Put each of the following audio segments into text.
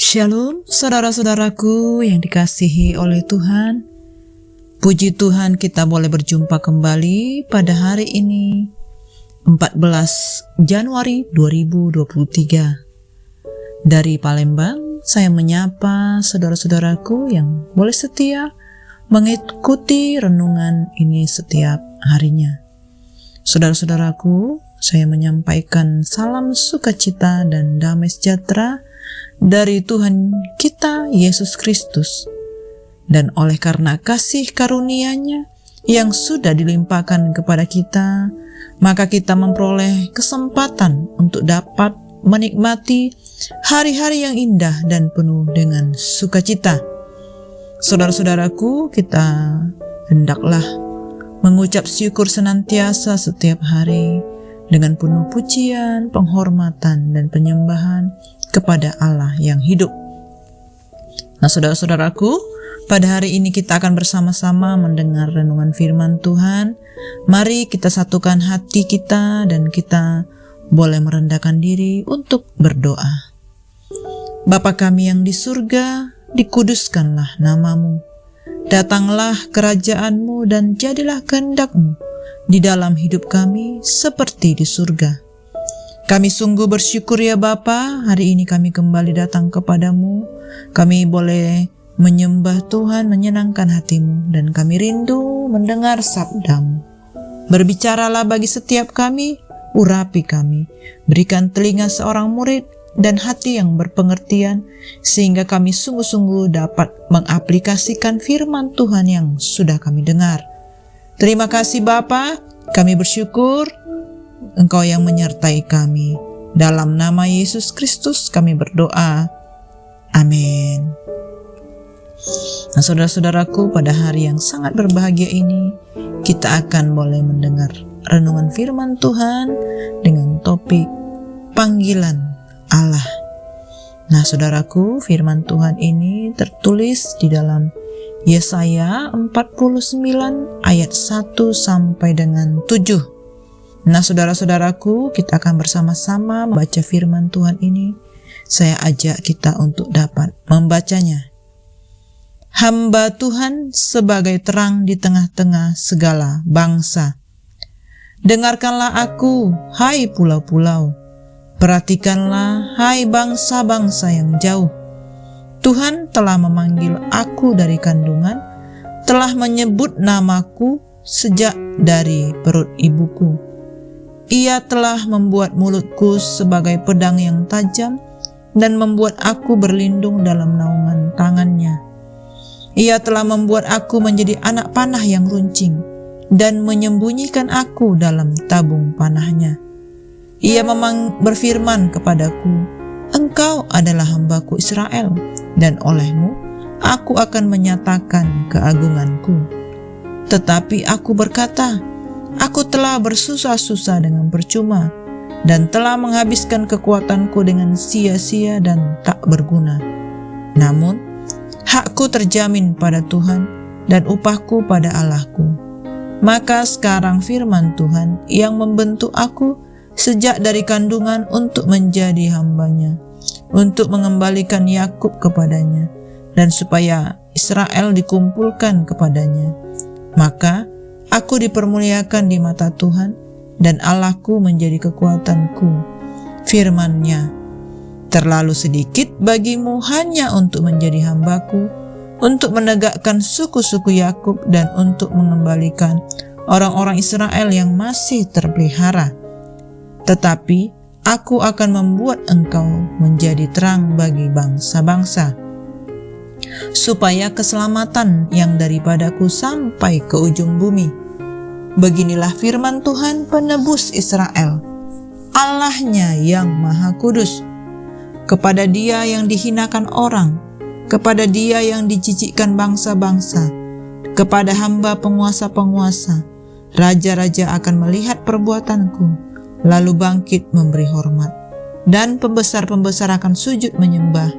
Shalom saudara-saudaraku yang dikasihi oleh Tuhan. Puji Tuhan kita boleh berjumpa kembali pada hari ini 14 Januari 2023. Dari Palembang saya menyapa saudara-saudaraku yang boleh setia mengikuti renungan ini setiap harinya. Saudara-saudaraku, saya menyampaikan salam sukacita dan damai sejahtera dari Tuhan kita Yesus Kristus, dan oleh karena kasih karunia-Nya yang sudah dilimpahkan kepada kita, maka kita memperoleh kesempatan untuk dapat menikmati hari-hari yang indah dan penuh dengan sukacita. Saudara-saudaraku, kita hendaklah mengucap syukur senantiasa setiap hari dengan penuh pujian, penghormatan, dan penyembahan kepada Allah yang hidup. Nah, saudara-saudaraku, pada hari ini kita akan bersama-sama mendengar renungan firman Tuhan. Mari kita satukan hati kita dan kita boleh merendahkan diri untuk berdoa. Bapa kami yang di surga, dikuduskanlah nama-Mu. Datanglah kerajaan-Mu dan jadilah kehendak-Mu di dalam hidup kami seperti di surga. Kami sungguh bersyukur ya Bapa, hari ini kami kembali datang kepadamu. Kami boleh menyembah Tuhan, menyenangkan hati-Mu, dan kami rindu mendengar sabda-Mu. Berbicaralah bagi setiap kami, urapi kami, berikan telinga seorang murid dan hati yang berpengertian, sehingga kami sungguh-sungguh dapat mengaplikasikan firman Tuhan yang sudah kami dengar. Terima kasih Bapa, kami bersyukur Engkau yang menyertai kami. Dalam nama Yesus Kristus kami berdoa. Amin. Nah, saudara-saudaraku, pada hari yang sangat berbahagia ini, kita akan boleh mendengar renungan firman Tuhan dengan topik panggilan Allah. Nah, saudaraku, firman Tuhan ini tertulis di dalam Yesaya 49 ayat 1 sampai dengan 7. Nah, saudara-saudaraku, kita akan bersama-sama membaca firman Tuhan ini. Saya ajak kita untuk dapat membacanya. Hamba Tuhan sebagai terang di tengah-tengah segala bangsa. Dengarkanlah aku, hai pulau-pulau. Perhatikanlah, hai bangsa-bangsa yang jauh. Tuhan telah memanggil aku dari kandungan, telah menyebut namaku sejak dari perut ibuku. Ia telah membuat mulutku sebagai pedang yang tajam dan membuat aku berlindung dalam naungan tangannya. Ia telah membuat aku menjadi anak panah yang runcing dan menyembunyikan aku dalam tabung panahnya. Ia memang berfirman kepadaku, Engkau adalah hambaku Israel, dan olehmu aku akan menyatakan keagunganku. Tetapi aku berkata, Aku telah bersusah-susah dengan percuma, dan telah menghabiskan kekuatanku dengan sia-sia dan tak berguna. Namun, hakku terjamin pada Tuhan, dan upahku pada Allahku. Maka sekarang firman Tuhan yang membentuk aku sejak dari kandungan untuk menjadi hambanya, untuk mengembalikan Yakub kepadanya, dan supaya Israel dikumpulkan kepadanya. Maka aku dipermuliakan di mata Tuhan, dan Allahku menjadi kekuatanku. Firman-Nya, terlalu sedikit bagimu hanya untuk menjadi hambaku, untuk menegakkan suku-suku Yakub dan untuk mengembalikan orang-orang Israel yang masih terpelihara. Tetapi aku akan membuat engkau menjadi terang bagi bangsa-bangsa, supaya keselamatan yang daripadaku sampai ke ujung bumi. Beginilah firman Tuhan penebus Israel, Allahnya yang Maha Kudus. Kepada Dia yang dihinakan orang, kepada Dia yang dijijikkan bangsa-bangsa, kepada hamba penguasa-penguasa, raja-raja akan melihat perbuatanku, lalu bangkit memberi hormat, dan pembesar-pembesar akan sujud menyembah,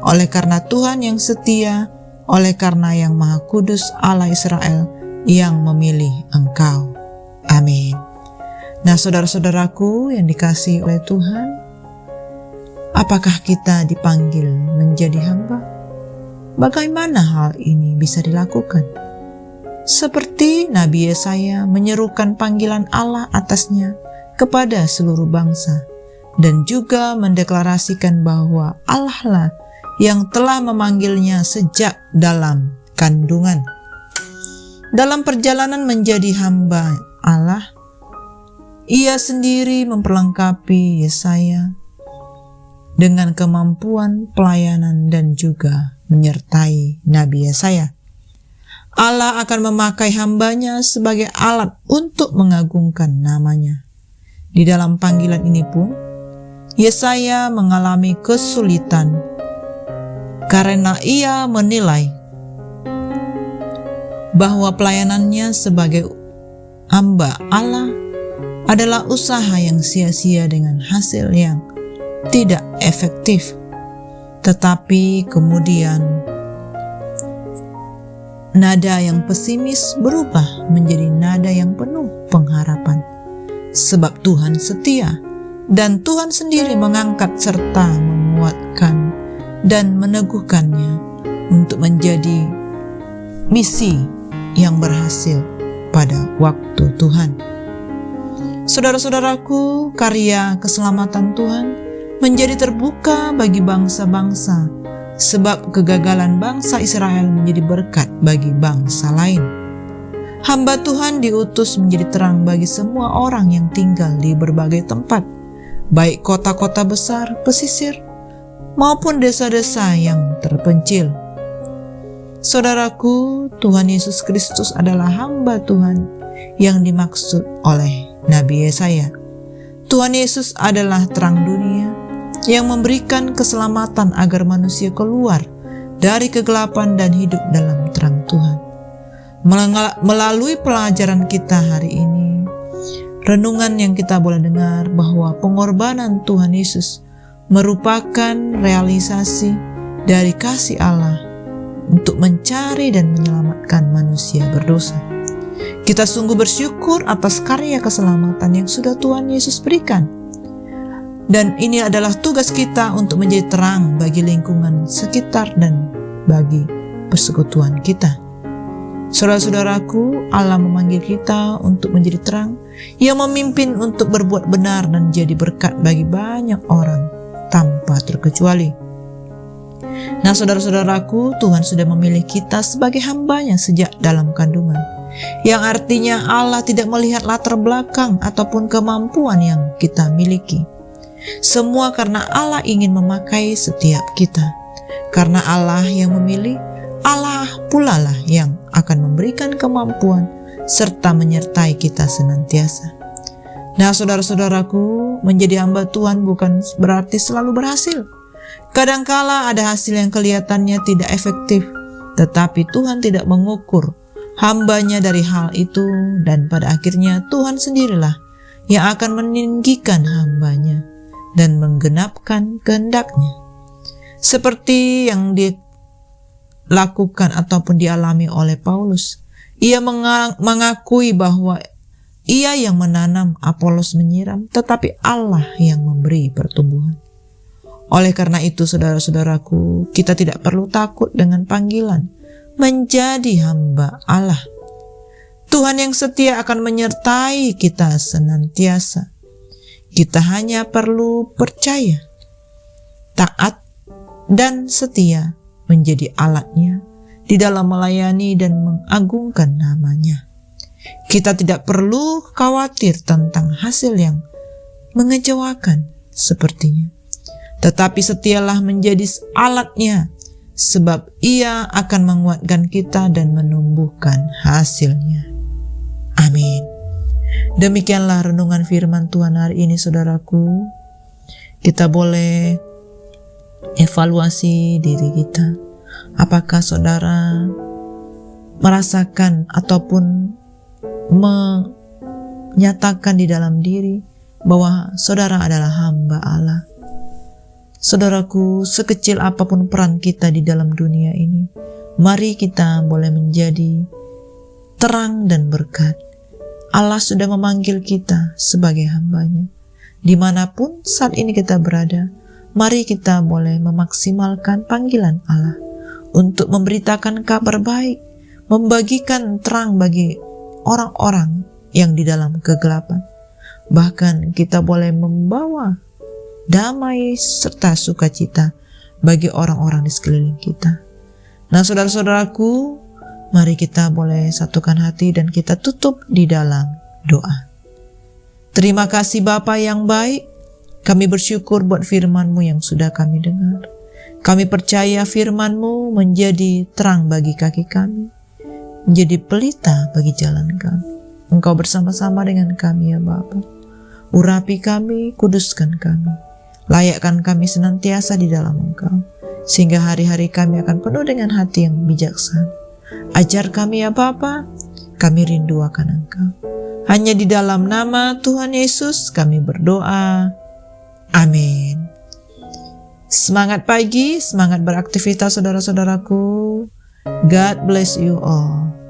oleh karena Tuhan yang setia, oleh karena yang Maha Kudus Allah Israel yang memilih engkau. Amin. Nah, saudara-saudaraku yang dikasihi oleh Tuhan, Apakah kita dipanggil menjadi hamba? Bagaimana hal ini bisa dilakukan? Seperti Nabi Yesaya menyerukan panggilan Allah atasnya kepada seluruh bangsa, dan juga mendeklarasikan bahwa Allah lah yang telah memanggilnya sejak dalam kandungan. Dalam perjalanan menjadi hamba Allah, ia sendiri memperlengkapi Yesaya dengan kemampuan pelayanan dan juga menyertai Nabi Yesaya. Allah akan memakai hambanya sebagai alat untuk mengagungkan namanya. Di dalam panggilan ini pun, Yesaya mengalami kesulitan karena ia menilai bahwa pelayanannya sebagai hamba Allah adalah usaha yang sia-sia dengan hasil yang tidak efektif. Tetapi kemudian nada yang pesimis berubah menjadi nada yang penuh pengharapan. Sebab Tuhan setia, dan Tuhan sendiri mengangkat serta menguatkan dan meneguhkannya untuk menjadi misi yang berhasil pada waktu Tuhan. Saudara-saudaraku, karya keselamatan Tuhan menjadi terbuka bagi bangsa-bangsa, sebab kegagalan bangsa Israel menjadi berkat bagi bangsa lain. Hamba Tuhan diutus menjadi terang bagi semua orang yang tinggal di berbagai tempat, baik kota-kota besar, pesisir, maupun desa-desa yang terpencil. Saudaraku, Tuhan Yesus Kristus adalah hamba Tuhan yang dimaksud oleh Nabi Yesaya. Tuhan Yesus adalah terang dunia yang memberikan keselamatan agar manusia keluar dari kegelapan dan hidup dalam terang Tuhan. Melalui pelajaran kita hari ini, renungan yang kita boleh dengar bahwa pengorbanan Tuhan Yesus merupakan realisasi dari kasih Allah untuk mencari dan menyelamatkan manusia berdosa. Kita sungguh bersyukur atas karya keselamatan yang sudah Tuhan Yesus berikan. Dan ini adalah tugas kita untuk menjadi terang bagi lingkungan sekitar dan bagi persekutuan kita. Saudara-saudaraku, Allah memanggil kita untuk menjadi terang yang memimpin untuk berbuat benar dan jadi berkat bagi banyak orang tanpa terkecuali. Nah, saudara-saudaraku, Tuhan sudah memilih kita sebagai hambanya sejak dalam kandungan, yang artinya Allah tidak melihat latar belakang ataupun kemampuan yang kita miliki. Semua karena Allah ingin memakai setiap kita. Karena Allah yang memilih, Allah pula lah yang akan memberikan kemampuan serta menyertai kita senantiasa. Nah, saudara-saudaraku, menjadi hamba Tuhan bukan berarti selalu berhasil. Kadangkala ada hasil yang kelihatannya tidak efektif, tetapi Tuhan tidak mengukur hambanya dari hal itu, dan pada akhirnya Tuhan sendirilah yang akan meninggikan hambanya dan menggenapkan kehendaknya. Seperti yang dilakukan ataupun dialami oleh Paulus, ia mengakui bahwa ia yang menanam, Apolos menyiram, tetapi Allah yang memberi pertumbuhan. Oleh karena itu, saudara-saudaraku, kita tidak perlu takut dengan panggilan menjadi hamba Allah. Tuhan yang setia akan menyertai kita senantiasa. Kita hanya perlu percaya, taat, dan setia menjadi alatnya di dalam melayani dan mengagungkan namanya. Kita tidak perlu khawatir tentang hasil yang mengecewakan sepertinya, tetapi setialah menjadi alatnya, sebab ia akan menguatkan kita dan menumbuhkan hasilnya. Amin. Demikianlah renungan firman Tuhan hari ini, saudaraku. Kita boleh evaluasi diri kita. Apakah saudara merasakan ataupun menyatakan di dalam diri bahwa saudara adalah hamba Allah? Saudaraku, sekecil apapun peran kita di dalam dunia ini, mari kita boleh menjadi terang dan berkat. Allah sudah memanggil kita sebagai hambanya. Dimanapun saat ini kita berada, mari kita boleh memaksimalkan panggilan Allah untuk memberitakan kabar baik, membagikan terang bagi orang-orang yang di dalam kegelapan. Bahkan kita boleh membawa damai serta sukacita bagi orang-orang di sekeliling kita. Nah, saudara-saudaraku, mari kita boleh satukan hati dan kita tutup di dalam doa. Terima kasih Bapa yang baik, kami bersyukur buat firman-Mu yang sudah kami dengar. Kami percaya firman-Mu menjadi terang bagi kaki kami, menjadi pelita bagi jalan kami. Engkau bersama-sama dengan kami ya Bapa. Urapi kami, kuduskan kami. Layakkan kami senantiasa di dalam Engkau, sehingga hari-hari kami akan penuh dengan hati yang bijaksana. Ajar kami ya Bapa, kami rindu akan Engkau. Hanya di dalam nama Tuhan Yesus kami berdoa. Amin. Semangat pagi, semangat beraktivitas saudara-saudaraku. God bless you all.